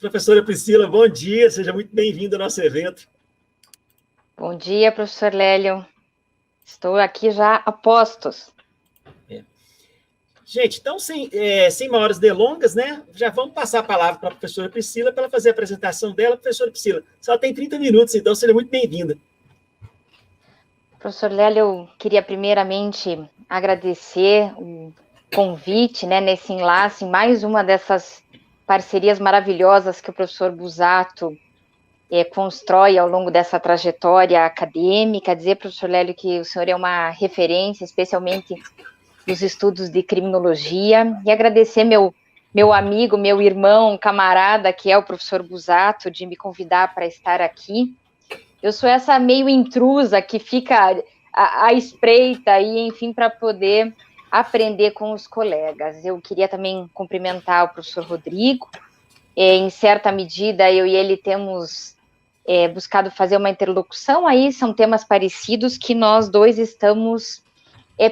Professora Priscila, bom dia, seja muito bem-vinda ao nosso evento. Bom dia, professor Lélio. Estou aqui já a postos. Gente, então, sem maiores delongas, né? Já vamos passar a palavra para a professora Priscila para ela fazer a apresentação dela. Professora Priscila, só tem 30 minutos, então seja muito bem-vinda. Professor Lélio, eu queria primeiramente agradecer o convite, né, nesse enlace, mais uma dessas parcerias maravilhosas que o professor Busato constrói ao longo dessa trajetória acadêmica. Dizer, professor Lélio, que o senhor é uma referência, especialmente nos estudos de criminologia, e agradecer meu amigo, meu irmão, camarada, que é o professor Busato, de me convidar para estar aqui. Eu sou essa meio intrusa que fica à espreita e, enfim, para poder aprender com os colegas. Eu queria também cumprimentar o professor Rodrigo. Em certa medida, eu e ele temos buscado fazer uma interlocução aí, são temas parecidos que nós dois estamos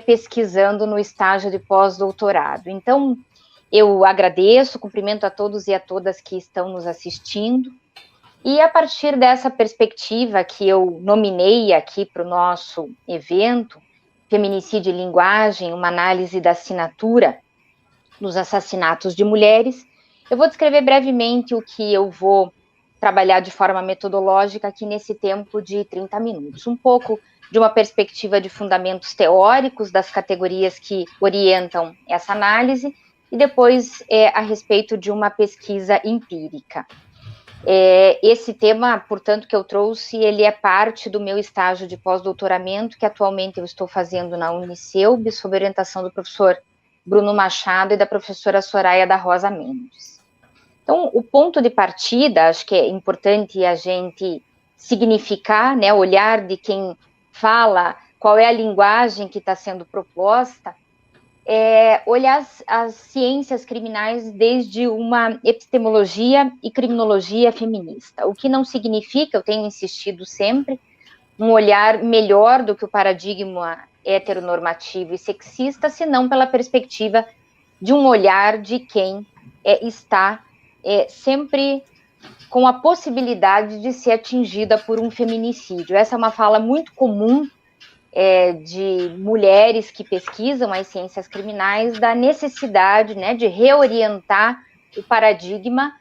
pesquisando no estágio de pós-doutorado. Então, eu agradeço, cumprimento a todos e a todas que estão nos assistindo. E a partir dessa perspectiva que eu nominei aqui para o nosso evento, Feminicídio e Linguagem, uma análise da assinatura nos assassinatos de mulheres, eu vou descrever brevemente o que eu vou trabalhar de forma metodológica aqui nesse tempo de 30 minutos. Um pouco de uma perspectiva de fundamentos teóricos das categorias que orientam essa análise e depois a respeito de uma pesquisa empírica. Esse tema, portanto, que eu trouxe, ele é parte do meu estágio de pós-doutoramento, que atualmente eu estou fazendo na Unicelb, sob orientação do professor Bruno Machado e da professora Soraya da Rosa Mendes. Então, o ponto de partida, acho que é importante a gente significar, né, olhar de quem fala, qual é a linguagem que está sendo proposta, olhar as ciências criminais desde uma epistemologia e criminologia feminista, o que não significa, eu tenho insistido sempre, um olhar melhor do que o paradigma heteronormativo e sexista, senão pela perspectiva de um olhar de quem está sempre com a possibilidade de ser atingida por um feminicídio. Essa é uma fala muito comum de mulheres que pesquisam as ciências criminais, da necessidade, né, de reorientar o paradigma.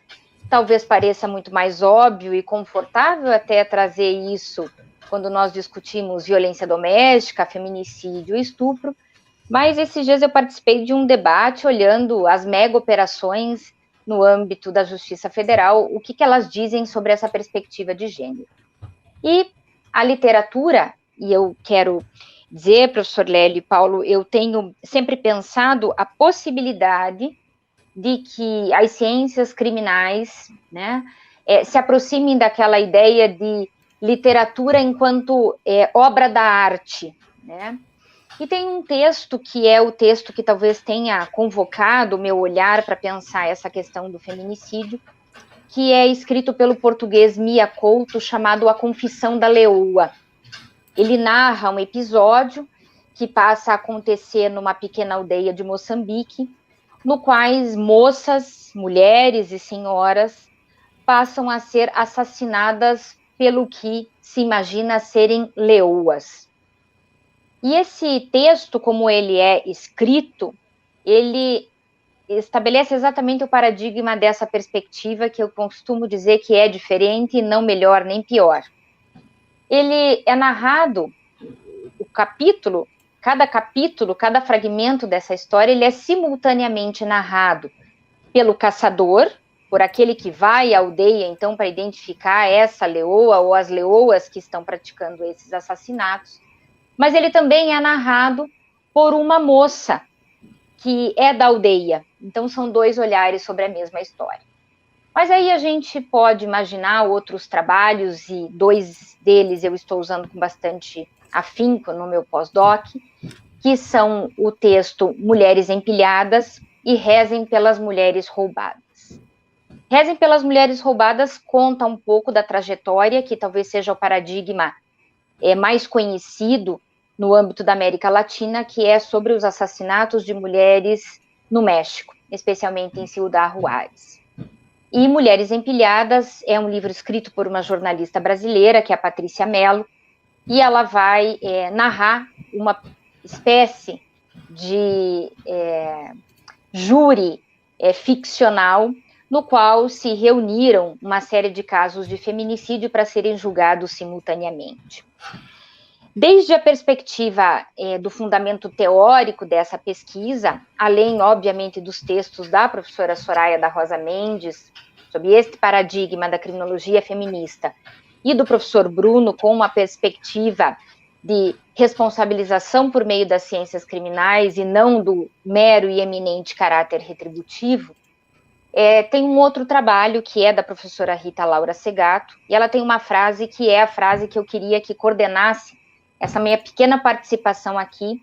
Talvez pareça muito mais óbvio e confortável até trazer isso quando nós discutimos violência doméstica, feminicídio e estupro, mas esses dias eu participei de um debate olhando as mega operações no âmbito da Justiça Federal, o que elas dizem sobre essa perspectiva de gênero. E a literatura, e eu quero dizer, professor Lélio e Paulo, eu tenho sempre pensado a possibilidade de que as ciências criminais, né, se aproximem daquela ideia de literatura enquanto obra da arte, né? E tem um texto que é o texto que talvez tenha convocado o meu olhar para pensar essa questão do feminicídio, que é escrito pelo português Mia Couto, chamado A Confissão da Leoa. Ele narra um episódio que passa a acontecer numa pequena aldeia de Moçambique, no qual moças, mulheres e senhoras passam a ser assassinadas pelo que se imagina serem leoas. E esse texto, como ele é escrito, ele estabelece exatamente o paradigma dessa perspectiva que eu costumo dizer que é diferente, não melhor nem pior. Ele é narrado, cada fragmento dessa história, ele é simultaneamente narrado pelo caçador, por aquele que vai à aldeia, então, para identificar essa leoa ou as leoas que estão praticando esses assassinatos, mas ele também é narrado por uma moça que é da aldeia. Então, são dois olhares sobre a mesma história. Mas aí a gente pode imaginar outros trabalhos, e dois deles eu estou usando com bastante afinco no meu pós-doc, que são o texto Mulheres Empilhadas e Rezem pelas Mulheres Roubadas. Rezem pelas Mulheres Roubadas conta um pouco da trajetória, que talvez seja o paradigma mais conhecido no âmbito da América Latina, que é sobre os assassinatos de mulheres no México, especialmente em Ciudad Juárez. E Mulheres Empilhadas é um livro escrito por uma jornalista brasileira, que é a Patrícia Mello, e ela vai narrar uma espécie de júri ficcional, no qual se reuniram uma série de casos de feminicídio para serem julgados simultaneamente. Desde a perspectiva do fundamento teórico dessa pesquisa, além, obviamente, dos textos da professora Soraya da Rosa Mendes, sobre este paradigma da criminologia feminista, e do professor Bruno, com uma perspectiva de responsabilização por meio das ciências criminais e não do mero e eminente caráter retributivo, tem um outro trabalho que é da professora Rita Laura Segato, e ela tem uma frase que é a frase que eu queria que coordenasse essa minha pequena participação aqui,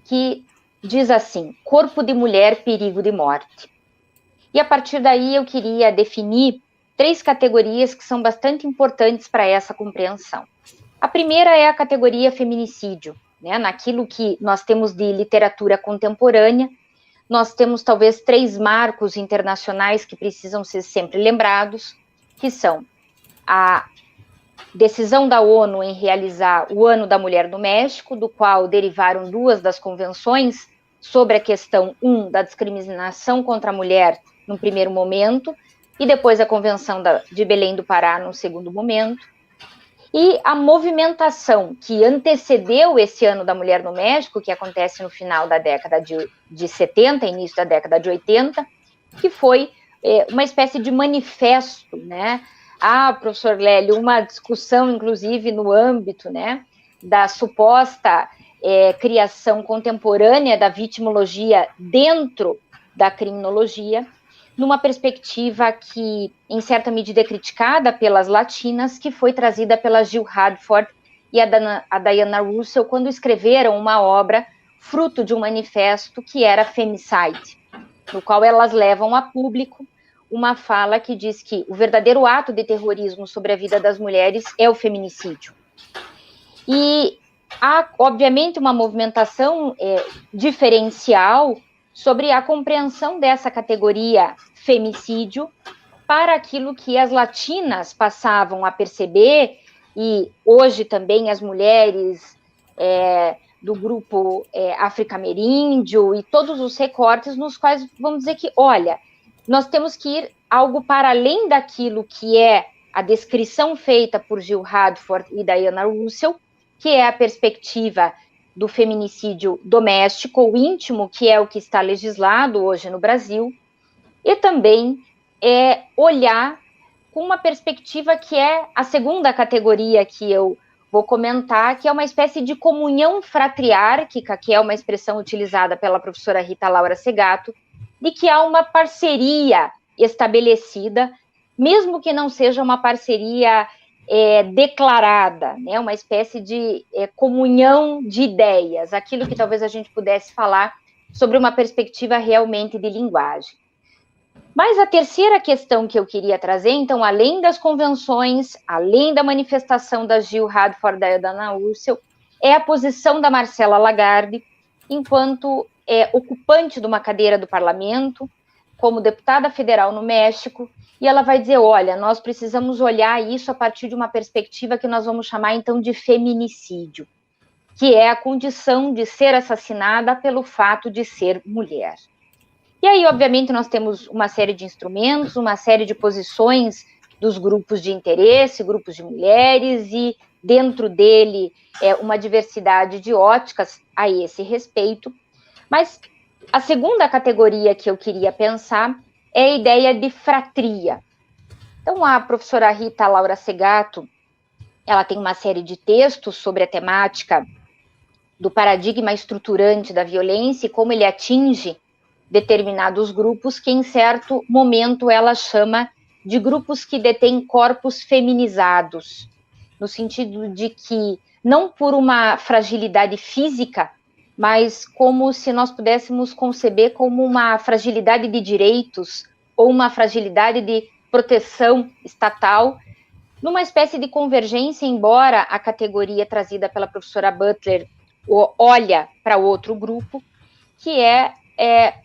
que diz assim: corpo de mulher, perigo de morte. E a partir daí eu queria definir 3 categorias que são bastante importantes para essa compreensão. A primeira é a categoria feminicídio, né? Naquilo que nós temos de literatura contemporânea, nós temos talvez 3 marcos internacionais que precisam ser sempre lembrados, que são a decisão da ONU em realizar o Ano da Mulher no México, do qual derivaram 2 das convenções sobre a questão, da discriminação contra a mulher num primeiro momento, e depois a Convenção de Belém do Pará num segundo momento. E a movimentação que antecedeu esse Ano da Mulher no México, que acontece no final da década de 70, início da década de 80, que foi uma espécie de manifesto, né? Professor Lélio, uma discussão, inclusive, no âmbito, né, da suposta criação contemporânea da vitimologia dentro da criminologia, numa perspectiva que, em certa medida, é criticada pelas latinas, que foi trazida pela Jill Radford e a Diana Russell, quando escreveram uma obra fruto de um manifesto que era Femicide, no qual elas levam a público uma fala que diz que o verdadeiro ato de terrorismo sobre a vida das mulheres é o feminicídio. E há, obviamente, uma movimentação diferencial sobre a compreensão dessa categoria femicídio para aquilo que as latinas passavam a perceber, e hoje também as mulheres do grupo afro-ameríndio e todos os recortes nos quais vamos dizer que, olha, nós temos que ir algo para além daquilo que é a descrição feita por Jill Radford e Diana Russell, que é a perspectiva do feminicídio doméstico ou íntimo, que é o que está legislado hoje no Brasil, e também olhar com uma perspectiva que é a segunda categoria que eu vou comentar, que é uma espécie de comunhão fratriárquica, que é uma expressão utilizada pela professora Rita Laura Segato, de que há uma parceria estabelecida, mesmo que não seja uma parceria declarada, né, uma espécie de comunhão de ideias, aquilo que talvez a gente pudesse falar sobre uma perspectiva realmente de linguagem. Mas a terceira questão que eu queria trazer, então, além das convenções, além da manifestação da Jill Radford e da Diana Russell, é a posição da Marcela Lagarde, enquanto ocupante de uma cadeira do parlamento, como deputada federal no México, e ela vai dizer, olha, nós precisamos olhar isso a partir de uma perspectiva que nós vamos chamar, então, de feminicídio, que é a condição de ser assassinada pelo fato de ser mulher. E aí, obviamente, nós temos uma série de instrumentos, uma série de posições dos grupos de interesse, grupos de mulheres, e dentro dele uma diversidade de óticas a esse respeito. Mas a segunda categoria que eu queria pensar é a ideia de fratria. Então, a professora Rita Laura Segato, ela tem uma série de textos sobre a temática do paradigma estruturante da violência e como ele atinge determinados grupos que, em certo momento, ela chama de grupos que detêm corpos feminizados, no sentido de que, não por uma fragilidade física, mas como se nós pudéssemos conceber como uma fragilidade de direitos ou uma fragilidade de proteção estatal, numa espécie de convergência, embora a categoria trazida pela professora Butler olha para outro grupo, que é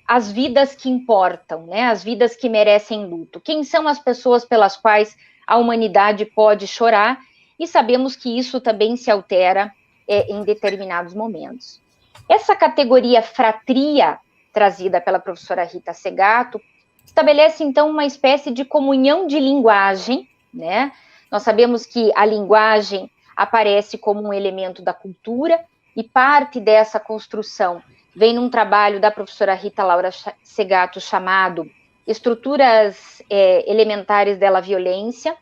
as vidas que importam, né? As vidas que merecem luto. Quem são as pessoas pelas quais a humanidade pode chorar? E sabemos que isso também se altera em determinados momentos. Essa categoria fratria, trazida pela professora Rita Segato, estabelece, então, uma espécie de comunhão de linguagem, né? Nós sabemos que a linguagem aparece como um elemento da cultura, e parte dessa construção vem num trabalho da professora Rita Laura Segato chamado Estruturas Elementares da Violência,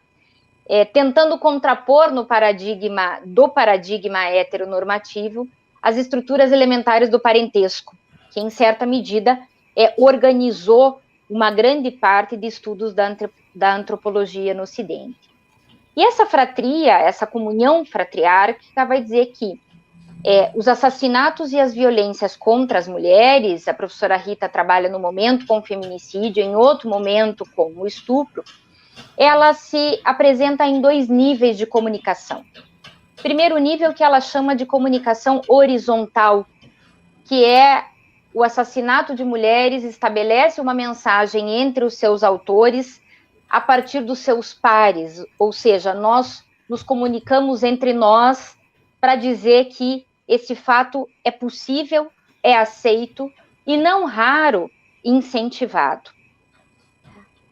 tentando contrapor no paradigma heteronormativo as estruturas elementares do parentesco, que em certa medida organizou uma grande parte de estudos da antropologia no Ocidente. E essa fratria, essa comunhão fratriárquica vai dizer que os assassinatos e as violências contra as mulheres, a professora Rita trabalha no momento com o feminicídio, em outro momento com o estupro, ela se apresenta em 2 níveis de comunicação. Primeiro nível, que ela chama de comunicação horizontal, que é o assassinato de mulheres estabelece uma mensagem entre os seus autores a partir dos seus pares, ou seja, nós nos comunicamos entre nós para dizer que esse fato é possível, é aceito e, não raro, incentivado.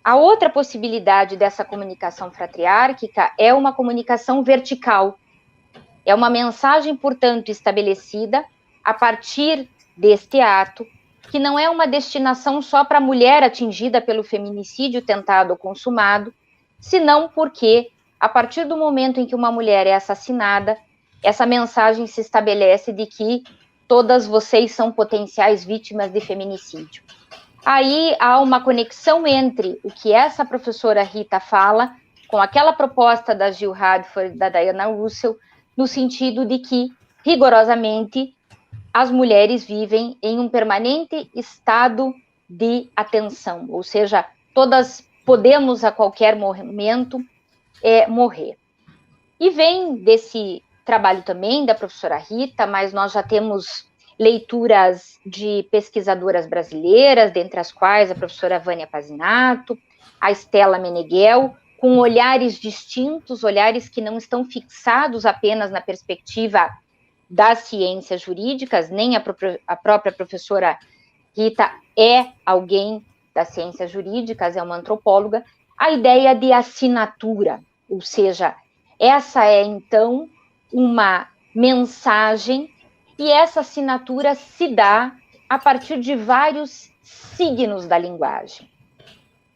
A outra possibilidade dessa comunicação fratriárquica é uma comunicação vertical. É uma mensagem, portanto, estabelecida a partir deste ato, que não é uma destinação só para a mulher atingida pelo feminicídio tentado ou consumado, senão porque, a partir do momento em que uma mulher é assassinada, essa mensagem se estabelece de que todas vocês são potenciais vítimas de feminicídio. Aí há uma conexão entre o que essa professora Rita fala com aquela proposta da Jill Radford e da Diana Russell, no sentido de que, rigorosamente, as mulheres vivem em um permanente estado de atenção, ou seja, todas podemos a qualquer momento morrer. E vem desse trabalho também da professora Rita, mas nós já temos leituras de pesquisadoras brasileiras, dentre as quais a professora Vânia Pazinato, a Estela Meneghel, com olhares distintos, olhares que não estão fixados apenas na perspectiva das ciências jurídicas, nem a própria professora Rita é alguém das ciências jurídicas, é uma antropóloga, a ideia de assinatura, ou seja, essa é, então, uma mensagem, e essa assinatura se dá a partir de vários signos da linguagem.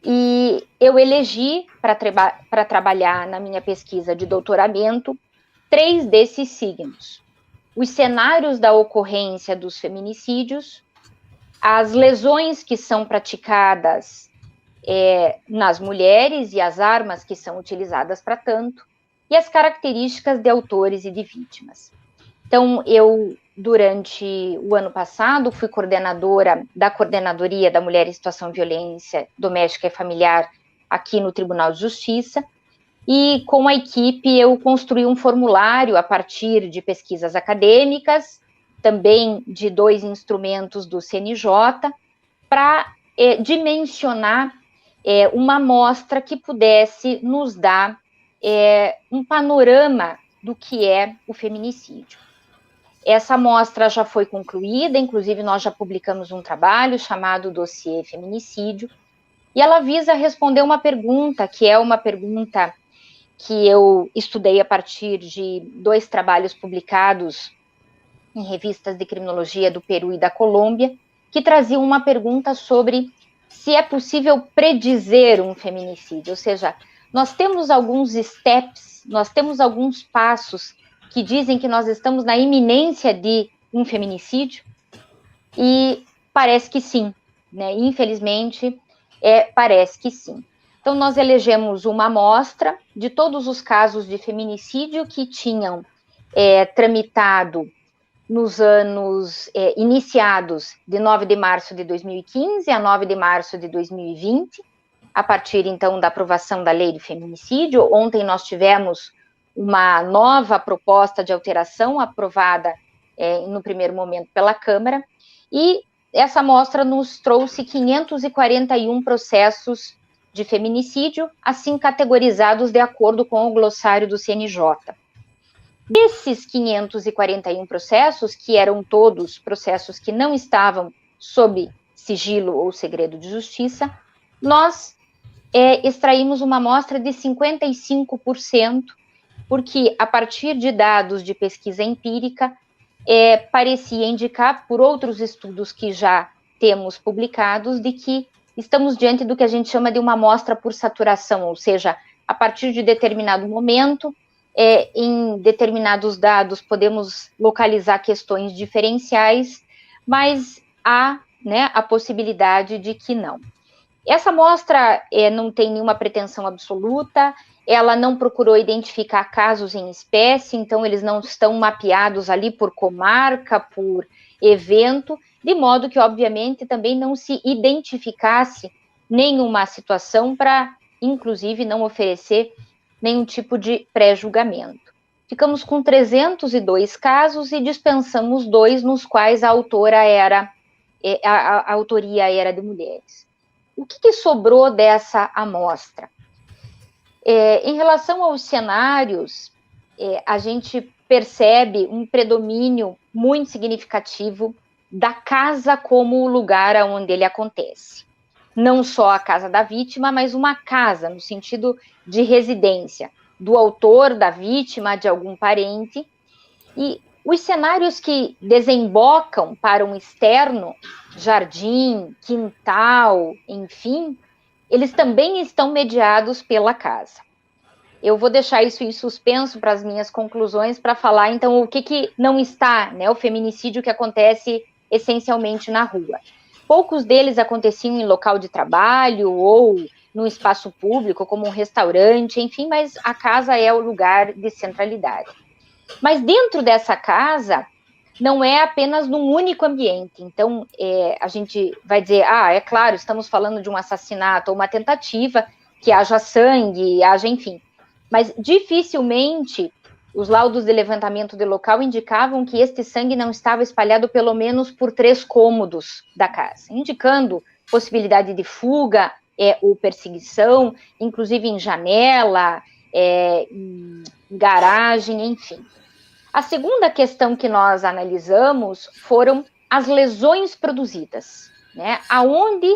E eu elegi, para trabalhar na minha pesquisa de doutoramento, 3 desses signos: os cenários da ocorrência dos feminicídios, as lesões que são praticadas nas mulheres e as armas que são utilizadas para tanto, e as características de autores e de vítimas. Então, eu, durante o ano passado, fui coordenadora da Coordenadoria da Mulher em Situação de Violência Doméstica e Familiar aqui no Tribunal de Justiça, e com a equipe eu construí um formulário a partir de pesquisas acadêmicas, também de 2 instrumentos do CNJ, para dimensionar uma amostra que pudesse nos dar um panorama do que é o feminicídio. Essa amostra já foi concluída, inclusive nós já publicamos um trabalho chamado Dossiê Feminicídio, e ela visa responder uma pergunta, que é uma pergunta que eu estudei a partir de 2 trabalhos publicados em revistas de criminologia do Peru e da Colômbia, que traziam uma pergunta sobre se é possível predizer um feminicídio, ou seja, nós temos alguns steps, nós temos alguns passos que dizem que nós estamos na iminência de um feminicídio, e parece que sim, né? Infelizmente, parece que sim. Então, nós elegemos uma amostra de todos os casos de feminicídio que tinham tramitado nos anos iniciados de 9 de março de 2015 a 9 de março de 2020, a partir, então, da aprovação da lei do feminicídio. Ontem nós tivemos uma nova proposta de alteração aprovada no primeiro momento pela Câmara, e essa amostra nos trouxe 541 processos de feminicídio, assim categorizados de acordo com o glossário do CNJ. Desses 541 processos, que eram todos processos que não estavam sob sigilo ou segredo de justiça, nós extraímos uma amostra de 55%, porque a partir de dados de pesquisa empírica, parecia indicar, por outros estudos que já temos publicados, de que estamos diante do que a gente chama de uma amostra por saturação, ou seja, a partir de determinado momento, em determinados dados podemos localizar questões diferenciais, mas há, né, a possibilidade de que não. Essa amostra não tem nenhuma pretensão absoluta, ela não procurou identificar casos em espécie, então eles não estão mapeados ali por comarca, por evento, de modo que, obviamente, também não se identificasse nenhuma situação para, inclusive, não oferecer nenhum tipo de pré-julgamento. Ficamos com 302 casos e dispensamos 2 nos quais a autoria era de mulheres. O que sobrou dessa amostra? Em relação aos cenários, a gente percebe um predomínio muito significativo da casa como o lugar onde ele acontece. Não só a casa da vítima, mas uma casa, no sentido de residência, do autor, da vítima, de algum parente. E os cenários que desembocam para um externo, jardim, quintal, enfim, eles também estão mediados pela casa. Eu vou deixar isso em suspenso para as minhas conclusões, para falar, então, o que não está, né, o feminicídio que acontece essencialmente na rua. Poucos deles aconteciam em local de trabalho ou num espaço público, como um restaurante, enfim, mas a casa é o lugar de centralidade. Mas dentro dessa casa, não é apenas num único ambiente. Então, a gente vai dizer, é claro, estamos falando de um assassinato ou uma tentativa, que haja sangue, haja, enfim. Mas, dificilmente, os laudos de levantamento de local indicavam que este sangue não estava espalhado pelo menos por 3 cômodos da casa, indicando possibilidade de fuga ou perseguição, inclusive em janela, em garagem, enfim. A segunda questão que nós analisamos foram as lesões produzidas, né? Aonde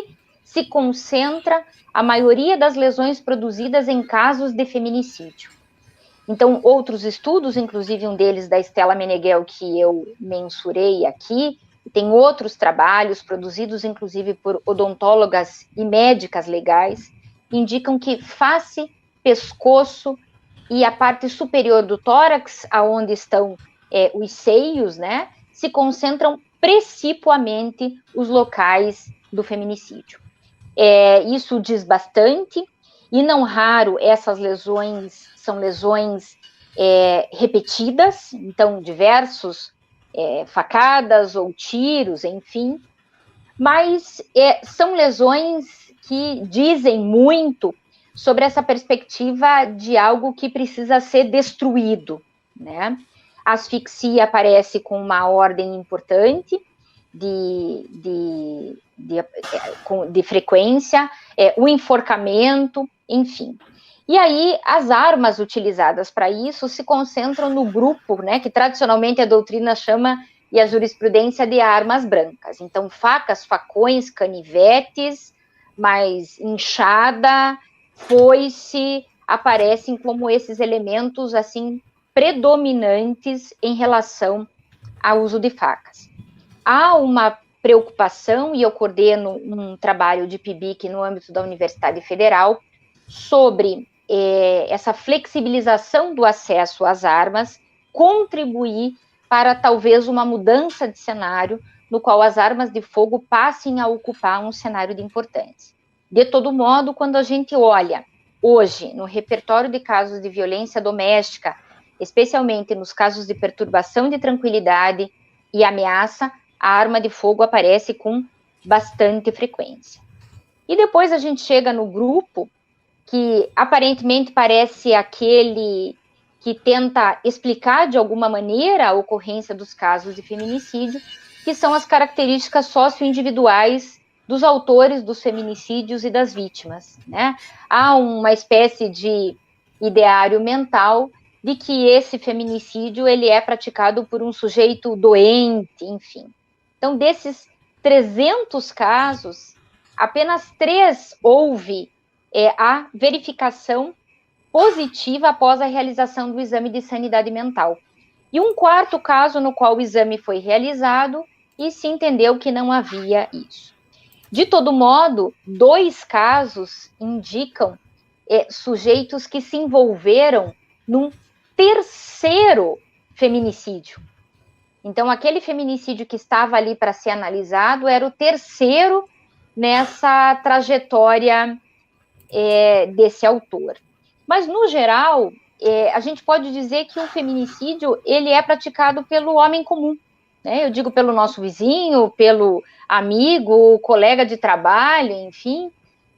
se concentra a maioria das lesões produzidas em casos de feminicídio. Então, outros estudos, inclusive um deles da Stella Meneghel, que eu mensurei aqui, e tem outros trabalhos produzidos, inclusive, por odontólogas e médicas legais, indicam que face, pescoço e a parte superior do tórax, aonde estão os seios, né, se concentram principalmente os locais do feminicídio. Isso diz bastante, e não raro essas lesões são lesões repetidas, então diversos facadas ou tiros, enfim, mas são lesões que dizem muito sobre essa perspectiva de algo que precisa ser destruído, né? A asfixia aparece com uma ordem importante de frequência, o enforcamento, enfim. E aí, as armas utilizadas para isso se concentram no grupo, né, que tradicionalmente a doutrina chama, e a jurisprudência, de armas brancas. Então, facas, facões, canivetes, mas enxada, foice, aparecem como esses elementos, assim, predominantes em relação ao uso de facas. Há uma preocupação, e eu coordeno um trabalho de PIBIC no âmbito da Universidade Federal, sobre essa flexibilização do acesso às armas, contribuir para talvez uma mudança de cenário, no qual as armas de fogo passem a ocupar um cenário de importância. De todo modo, quando a gente olha hoje no repertório de casos de violência doméstica, especialmente nos casos de perturbação de tranquilidade e ameaça, a arma de fogo aparece com bastante frequência. E depois a gente chega no grupo que aparentemente parece aquele que tenta explicar de alguma maneira a ocorrência dos casos de feminicídio, que são as características socioindividuais dos autores dos feminicídios e das vítimas, né? Há uma espécie de ideário mental de que esse feminicídio ele é praticado por um sujeito doente, enfim. Então, desses 300 casos, apenas 3 houve a verificação positiva após a realização do exame de sanidade mental. E um quarto caso no qual o exame foi realizado e se entendeu que não havia isso. De todo modo, 2 casos indicam sujeitos que se envolveram num terceiro feminicídio. Então, aquele feminicídio que estava ali para ser analisado era o terceiro nessa trajetória desse autor. Mas, no geral, a gente pode dizer que o feminicídio ele é praticado pelo homem comum, né? Eu digo pelo nosso vizinho, pelo amigo, colega de trabalho, enfim,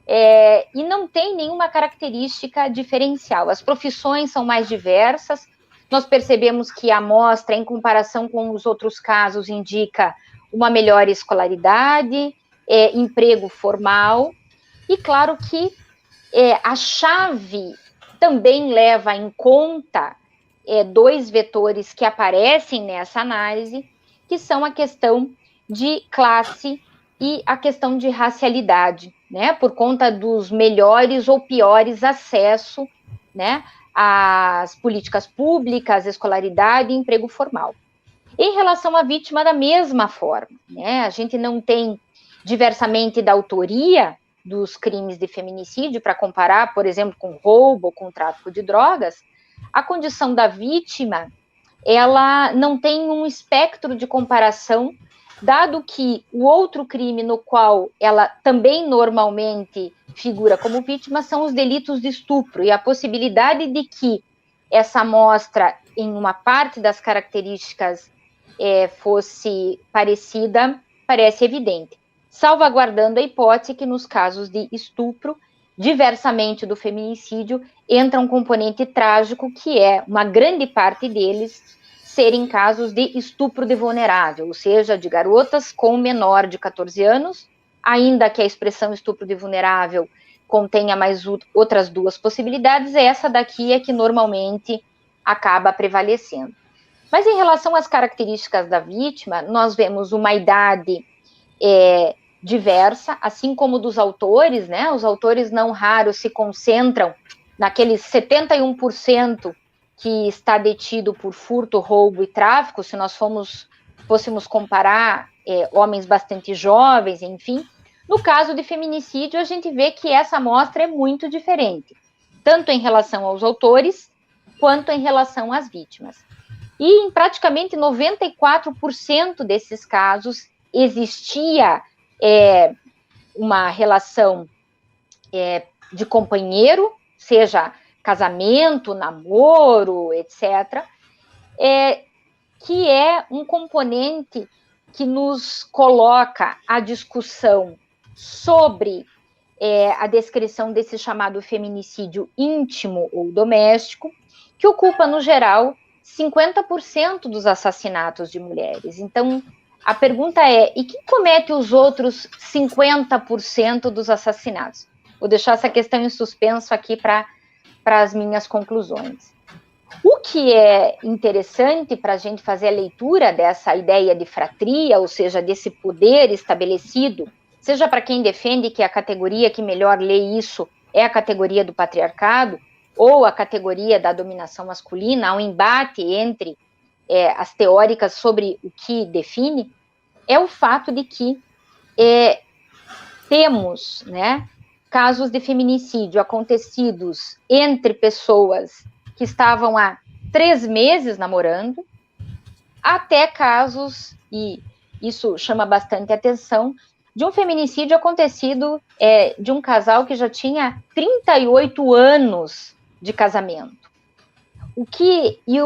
e não tem nenhuma característica diferencial. As profissões são mais diversas, nós percebemos que a amostra, em comparação com os outros casos, indica uma melhor escolaridade, emprego formal, e claro que a chave também leva em conta 2 vetores que aparecem nessa análise, que são a questão de classe e a questão de racialidade, né, por conta dos melhores ou piores acesso, né, às políticas públicas, escolaridade e emprego formal. Em relação à vítima, da mesma forma, né, a gente não tem, diversamente da autoria dos crimes de feminicídio, para comparar, por exemplo, com roubo ou com tráfico de drogas, a condição da vítima, ela não tem um espectro de comparação, dado que o outro crime no qual ela também normalmente figura como vítima são os delitos de estupro, e a possibilidade de que essa amostra, em uma parte das características, fosse parecida, parece evidente, salvaguardando a hipótese que nos casos de estupro, diversamente do feminicídio, entra um componente trágico, que é uma grande parte deles serem casos de estupro de vulnerável, ou seja, de garotas com menor de 14 anos, ainda que a expressão estupro de vulnerável contenha mais outras 2 possibilidades, essa daqui é que normalmente acaba prevalecendo. Mas em relação às características da vítima, nós vemos uma idade diversa, assim como dos autores, né? Os autores não raros se concentram naqueles 71% que está detido por furto, roubo e tráfico, se nós fôssemos comparar homens bastante jovens, enfim. No caso de feminicídio, a gente vê que essa amostra é muito diferente, tanto em relação aos autores, quanto em relação às vítimas. E em praticamente 94% desses casos, existia uma relação de companheiro, seja casamento, namoro, etc., que é um componente que nos coloca a discussão sobre a descrição desse chamado feminicídio íntimo ou doméstico, que ocupa, no geral, 50% dos assassinatos de mulheres. Então, a pergunta é, e quem comete os outros 50% dos assassinatos? Vou deixar essa questão em suspenso aqui para as minhas conclusões. O que é interessante para a gente fazer a leitura dessa ideia de fratria, ou seja, desse poder estabelecido, seja para quem defende que a categoria que melhor lê isso é a categoria do patriarcado, ou a categoria da dominação masculina, há um embate entre as teóricas sobre o que define, é o fato de que temos, né, casos de feminicídio acontecidos entre pessoas que estavam há 3 meses namorando, até casos, e isso chama bastante atenção, de um feminicídio acontecido de um casal que já tinha 38 anos de casamento. E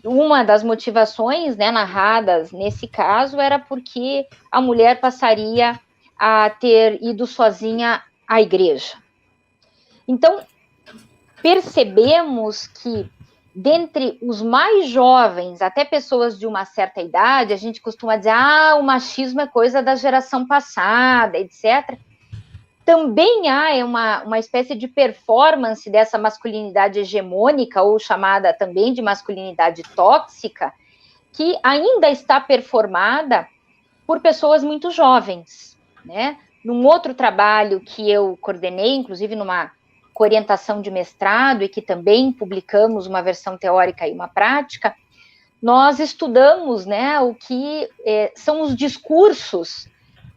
uma das motivações, né, narradas nesse caso era porque a mulher passaria a ter ido sozinha à igreja. Então, percebemos que dentre os mais jovens, até pessoas de uma certa idade, a gente costuma dizer, o machismo é coisa da geração passada, etc. Também há uma espécie de performance dessa masculinidade hegemônica, ou chamada também de masculinidade tóxica, que ainda está performada por pessoas muito jovens, né? Num outro trabalho que eu coordenei, inclusive numa orientação de mestrado, e que também publicamos uma versão teórica e uma prática, nós estudamos, né, o que são os discursos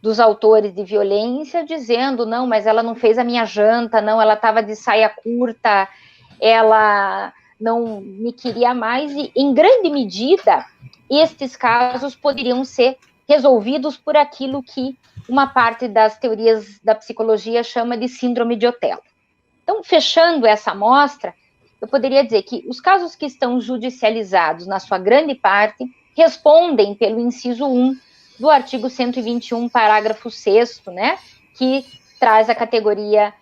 dos autores de violência, dizendo, não, mas ela não fez a minha janta, não, ela estava de saia curta, ela não me queria mais, e em grande medida, estes casos poderiam ser resolvidos por aquilo que uma parte das teorias da psicologia chama de síndrome de Otelo. Então, fechando essa amostra, eu poderia dizer que os casos que estão judicializados, na sua grande parte, respondem pelo inciso 1 do artigo 121, parágrafo 6º, né, que traz a categoria,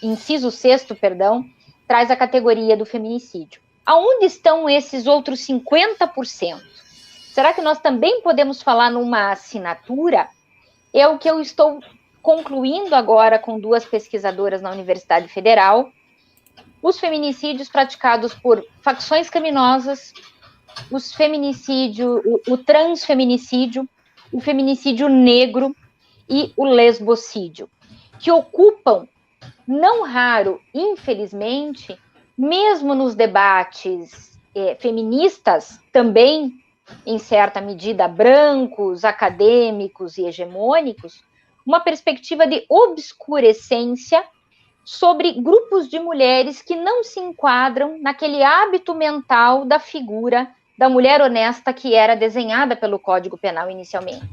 inciso 6º, perdão, traz a categoria do feminicídio. Aonde estão esses outros 50%? Será que nós também podemos falar numa assinatura? É o que eu estou concluindo agora com 2 pesquisadoras na Universidade Federal, os feminicídios praticados por facções criminosas, os feminicídio, o transfeminicídio, o feminicídio negro e o lesbocídio, que ocupam, não raro, infelizmente, mesmo nos debates feministas, também, em certa medida, brancos, acadêmicos e hegemônicos, uma perspectiva de obscurecência sobre grupos de mulheres que não se enquadram naquele hábito mental da figura da mulher honesta que era desenhada pelo Código Penal inicialmente.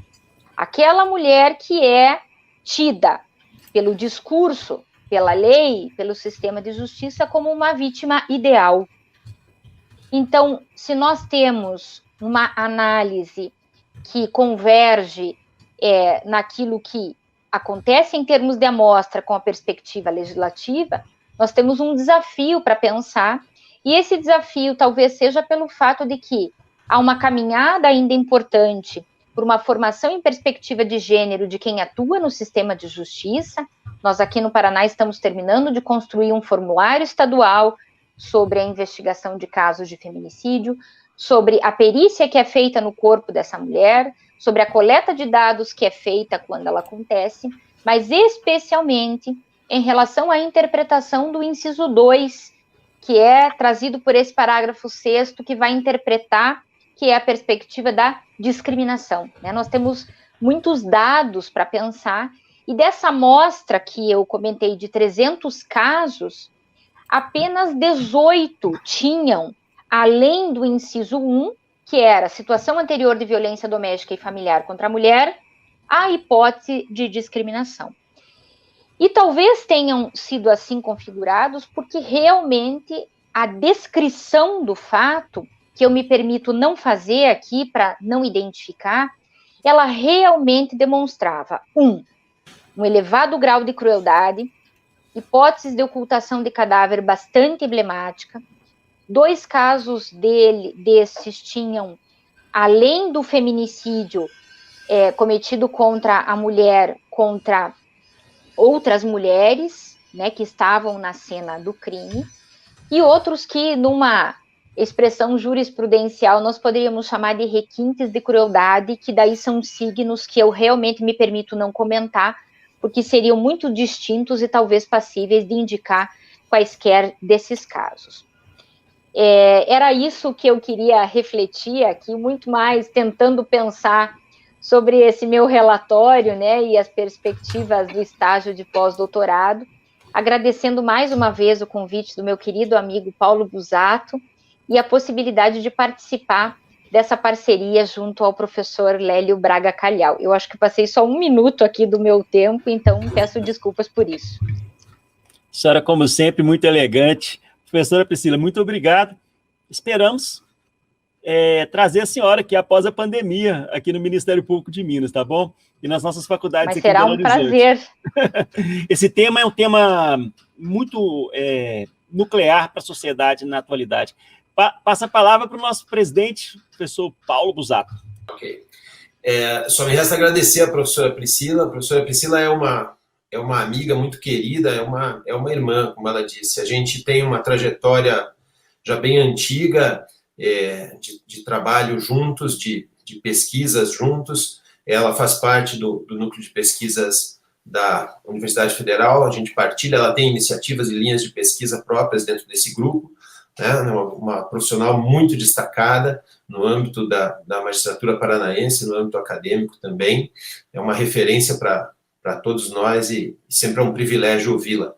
Aquela mulher que é tida pelo discurso, pela lei, pelo sistema de justiça como uma vítima ideal. Então, se nós temos uma análise que converge naquilo que acontece em termos de amostra com a perspectiva legislativa, nós temos um desafio para pensar, e esse desafio talvez seja pelo fato de que há uma caminhada ainda importante por uma formação em perspectiva de gênero de quem atua no sistema de justiça. Nós aqui no Paraná estamos terminando de construir um formulário estadual sobre a investigação de casos de feminicídio, sobre a perícia que é feita no corpo dessa mulher, sobre a coleta de dados que é feita quando ela acontece, mas especialmente em relação à interpretação do inciso 2, que é trazido por esse parágrafo 6º, que vai interpretar, que é a perspectiva da discriminação, né? Nós temos muitos dados para pensar, e dessa amostra que eu comentei de 300 casos, apenas 18 tinham, além do inciso 1, que era situação anterior de violência doméstica e familiar contra a mulher, a hipótese de discriminação. E talvez tenham sido assim configurados porque realmente a descrição do fato, que eu me permito não fazer aqui para não identificar, ela realmente demonstrava, um elevado grau de crueldade, hipóteses de ocultação de cadáver bastante emblemática. 2 casos desses tinham, além do feminicídio cometido contra a mulher, contra outras mulheres, né, que estavam na cena do crime, e outros que, numa expressão jurisprudencial, nós poderíamos chamar de requintes de crueldade, que daí são signos que eu realmente me permito não comentar, porque seriam muito distintos e talvez passíveis de indicar quaisquer desses casos. Era isso que eu queria refletir aqui, muito mais tentando pensar sobre esse meu relatório, né, e as perspectivas do estágio de pós-doutorado, agradecendo mais uma vez o convite do meu querido amigo Paulo Busato e a possibilidade de participar dessa parceria junto ao professor Lélio Braga Calhau. Eu acho que passei só 1 minuto aqui do meu tempo, então peço desculpas por isso. Senhora, como sempre, muito elegante. Professora Priscila, muito obrigado. Esperamos trazer a senhora aqui após a pandemia, aqui no Ministério Público de Minas, tá bom? E nas nossas faculdades. Mas aqui em Belo Horizonte. Será um prazer. Esse tema é um tema muito nuclear para a sociedade na atualidade. Passa a palavra para o nosso presidente, professor Paulo Busato. Ok. Só me resta agradecer a professora Priscila. A professora Priscila é uma amiga muito querida, é uma irmã, como ela disse. A gente tem uma trajetória já bem antiga de trabalho juntos, de pesquisas juntos. Ela faz parte do núcleo de pesquisas da Universidade Federal, a gente partilha, ela tem iniciativas e linhas de pesquisa próprias dentro desse grupo, né? Uma profissional muito destacada no âmbito da magistratura paranaense, no âmbito acadêmico também, é uma referência para todos nós e sempre é um privilégio ouvi-la,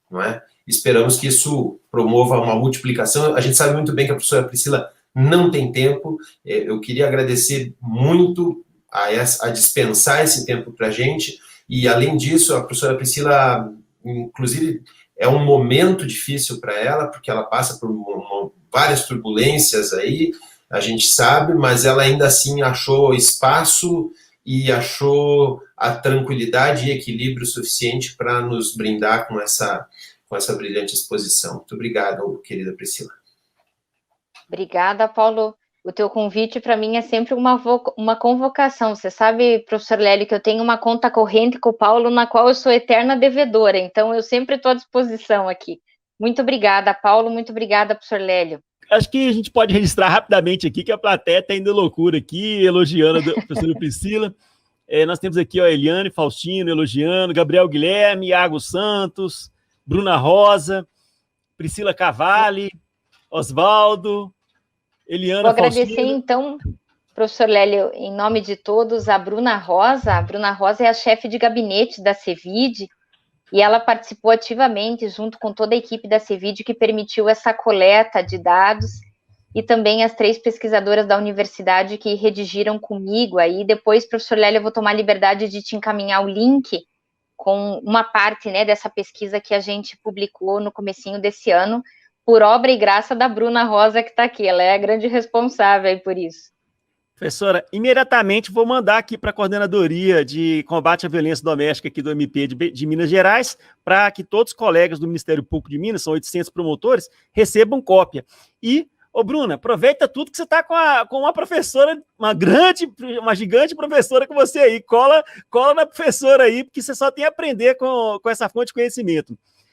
não é? Esperamos que isso promova uma multiplicação. A gente sabe muito bem que a professora Priscila não tem tempo, eu queria agradecer muito a dispensar esse tempo para a gente, e além disso, a professora Priscila, inclusive, é um momento difícil para ela, porque ela passa por várias turbulências aí, a gente sabe, mas ela ainda assim achou espaço e achou a tranquilidade e equilíbrio suficiente para nos brindar com essa brilhante exposição. Muito obrigado, querida Priscila. Obrigada, Paulo. O teu convite para mim é sempre uma convocação. Você sabe, professor Lélio, que eu tenho uma conta corrente com o Paulo, na qual eu sou eterna devedora, então eu sempre estou à disposição aqui. Muito obrigada, Paulo, muito obrigada, professor Lélio. Acho que a gente pode registrar rapidamente aqui que a plateia está indo loucura aqui, elogiando a professora Priscila. Nós temos aqui a Eliane Faustino elogiando, Gabriel Guilherme, Iago Santos, Bruna Rosa, Priscila Cavalli, Osvaldo, Eliana Vou agradecer, Faustino. Então, professor Lélio, em nome de todos, a Bruna Rosa. A Bruna Rosa é a chefe de gabinete da CEVID e ela participou ativamente junto com toda a equipe da CEVID que permitiu essa coleta de dados e também as 3 pesquisadoras da universidade que redigiram comigo aí. Depois, professor Lélio, eu vou tomar a liberdade de te encaminhar o link com uma parte, né, dessa pesquisa que a gente publicou no comecinho desse ano, por obra e graça da Bruna Rosa, que está aqui. Ela é a grande responsável aí por isso. Professora, imediatamente vou mandar aqui para a Coordenadoria de Combate à Violência Doméstica aqui do MP de Minas Gerais, para que todos os colegas do Ministério Público de Minas, são 800 promotores, recebam cópia. E, Bruna, aproveita tudo que você está com uma professora, uma gigante professora com você aí. Cola na professora aí, porque você só tem a aprender com essa fonte de conhecimento.